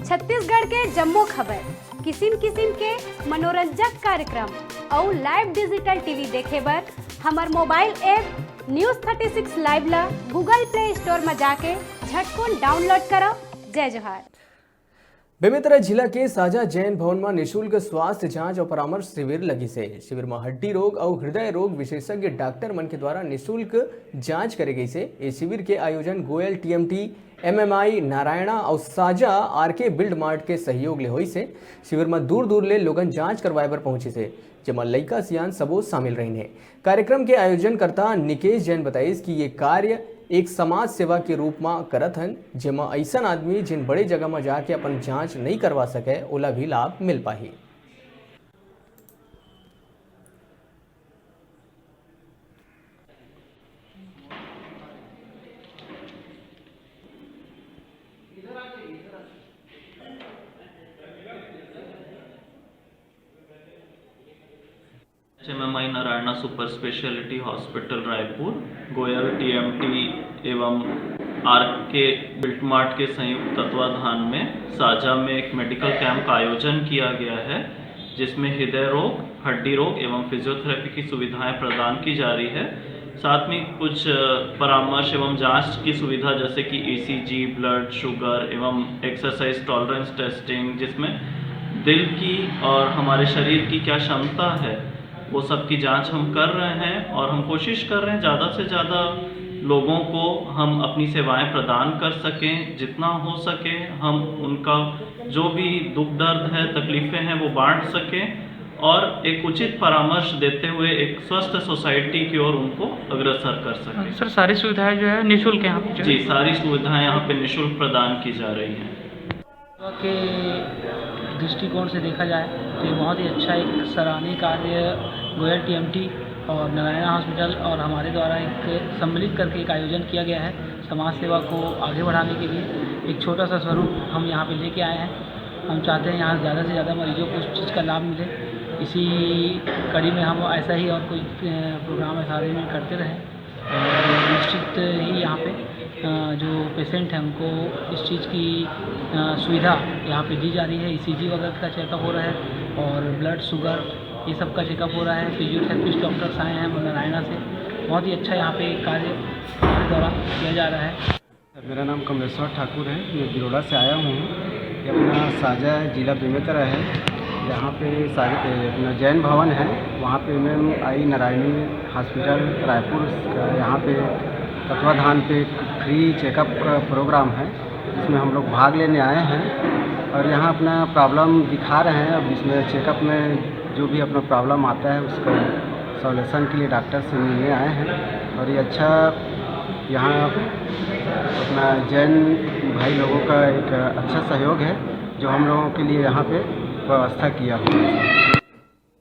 छत्तीसगढ़ के जम्मो खबर, किसिम किसिम के मनोरंजक कार्यक्रम और लाइव डिजिटल टीवी देखे बर हमार मोबाइल ऐप न्यूज़ 36 लाइव ला गूगल प्ले स्टोर में जाके झटकुन डाउनलोड करो। जय जोहार। बेमेतरा जिला के साजा जैन भवन में निःशुल्क स्वास्थ्य जांच और परामर्श शिविर लगी से। शिविर में हड्डी रोग और हृदय रोग विशेषज्ञ डॉक्टर मन के द्वारा निःशुल्क जांच करे गई से। इस शिविर के आयोजन गोयल टीएमटी एमएमआई नारायणा और साजा आरके बिल्ड मार्ट के सहयोग ले हुई से। शिविर में दूर दूर ले लोगन जांच करवाए बर पहुंची से, जेमा लइका सियान सबो शामिल रही। कार्यक्रम के आयोजनकर्ता निकेश जैन बताइस कि ये कार्य एक समाज सेवा के रूप में करत हन, जेमा ऐसा आदमी जिन बड़े जगह में जाके अपन जांच नहीं करवा सके ओला भी लाभ मिल पाही। MMI Narayana super speciality hospital Raipur, Goyal TMT एवं आरके बिल्ड मार्ट के संयुक्त तत्वाधान में साजा में एक मेडिकल कैंप का आयोजन किया गया है, जिसमें हृदय रोग, हड्डी रोग एवं फिजियोथेरेपी की सुविधाएं प्रदान की जा रही है। साथ में कुछ परामर्श एवं जांच की सुविधा जैसे कि ईसीजी, ब्लड शुगर एवं एक्सरसाइज टॉलरेंस टेस्टिंग, जिसमें दिल की और हमारे शरीर की क्या क्षमता है वो सब की जांच हम कर रहे हैं। और हम कोशिश कर रहे हैं ज़्यादा से ज़्यादा लोगों को हम अपनी सेवाएं प्रदान कर सकें। जितना हो सके हम उनका जो भी दुख दर्द है, तकलीफ़ें हैं वो बांट सकें और एक उचित परामर्श देते हुए एक स्वस्थ सोसाइटी की ओर उनको अग्रसर कर सकें। सर, सारी सुविधाएं जो है निःशुल्क यहाँ पे? जी, सारी सुविधाएं यहाँ पे निःशुल्क प्रदान की जा रही हैं। के दृष्टिकोण से देखा जाए तो ये बहुत ही अच्छा एक सराहनीय कार्य गोयल टीएमटी और नारायणा हॉस्पिटल और हमारे द्वारा एक सम्मिलित करके एक आयोजन किया गया है। समाज सेवा को आगे बढ़ाने के लिए एक छोटा सा स्वरूप हम यहाँ पे लेके आए हैं। हम चाहते हैं यहाँ ज़्यादा से ज़्यादा मरीजों को उस चीज़ का लाभ मिले। इसी कड़ी में हम ऐसा ही और कोई प्रोग्राम ऐसा में करते रहें। निश्चित ही यहाँ पे जो पेशेंट हैं उनको इस चीज़ की सुविधा यहाँ पे दी जा रही है। ईसीजी वगैरह का चेकअप हो रहा है और ब्लड शुगर ये सब का चेकअप हो रहा है। फिजियोथेरेपिस्ट डॉक्टर्स आए हैं नारायणा से। बहुत ही अच्छा यहाँ पे कार्य हमारे द्वारा किया जा रहा है। मेरा नाम कमलेश्वर ठाकुर है, मैं बिरोड़ा से आया हूँ। ये अपना साजा जिला बेमेतरा है। यहाँ पे अपना जैन भवन है, वहाँ पे एमएमआई नारायणी हॉस्पिटल रायपुर यहाँ पे तत्वाधान पे फ्री चेकअप का प्रोग्राम है, जिसमें हम लोग भाग लेने आए हैं और यहाँ अपना प्रॉब्लम दिखा रहे हैं। अब इसमें चेकअप में जो भी अपना प्रॉब्लम आता है उसका सॉल्यूशन के लिए डॉक्टर से मिलने आए हैं। और ये अच्छा यहाँ अपना जैन भाई लोगों का एक अच्छा सहयोग है जो हम लोगों के लिए यहाँ पे व्यवस्था किया हुआ है।